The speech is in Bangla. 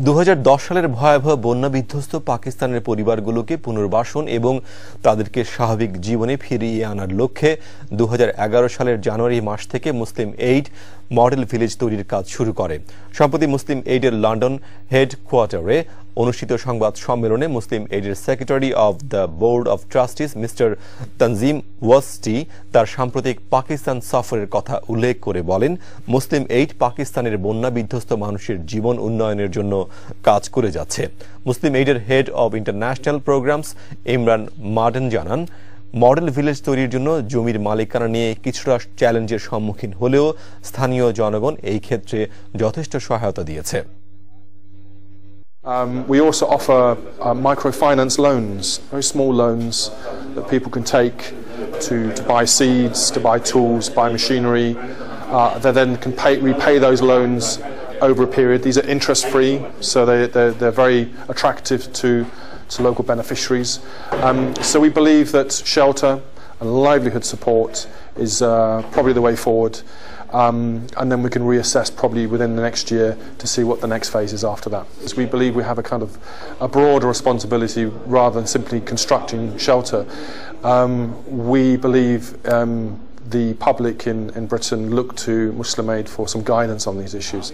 2010 সালের ভয়াবহ বন্যা বিধ্বস্ত পাকিস্তানের পরিবারগুলোকে পুনর্বাসন এবং তাদেরকে স্বাভাবিক জীবনে ফিরিয়ে আনার লক্ষ্যে 2011 সালের জানুয়ারি মাস থেকে মুসলিম এইড মডেল ভিলেজ তৈরির কাজ শুরু করে। সম্প্রতি মুসলিম এইডের লন্ডন হেডকোয়ার্টারে অনুষ্ঠিত সংবাদ সম্মেলনে মুসলিম এইডের secretary of the board of trustees mister Tanzeem Wasti তার সাম্প্রতিক পাকিস্তান সফরের কথা উল্লেখ করে বলেন, মুসলিম এইড পাকিস্তানের বন্যা বিধ্বস্ত মানুষের জীবন উন্নয়নের জন্য কাজ করে যাচ্ছে। মুসলিম এইডের head of international programs Imran Madden জানান, মডেল ভিলেজ তৈরির জন্য জমির মালিকানা নিয়ে কিছুটা চ্যালেঞ্জের সম্মুখীন হলেও স্থানীয় জনগণ এই ক্ষেত্রে যথেষ্ট সহায়তা দিয়েছে। We also offer microfinance loans, very small loans that people can take to buy seeds, to buy tools, buy machinery. They then can repay those loans over a period. These are interest-free, so they're very attractive to local beneficiaries. So we believe that shelter and livelihood support is probably the way forward. And then we can reassess probably within the next year to see what the next phase is after that. As we believe we have a kind of a broader responsibility rather than simply constructing shelter. We believe the public in Britain look to Muslim Aid for some guidance on these issues.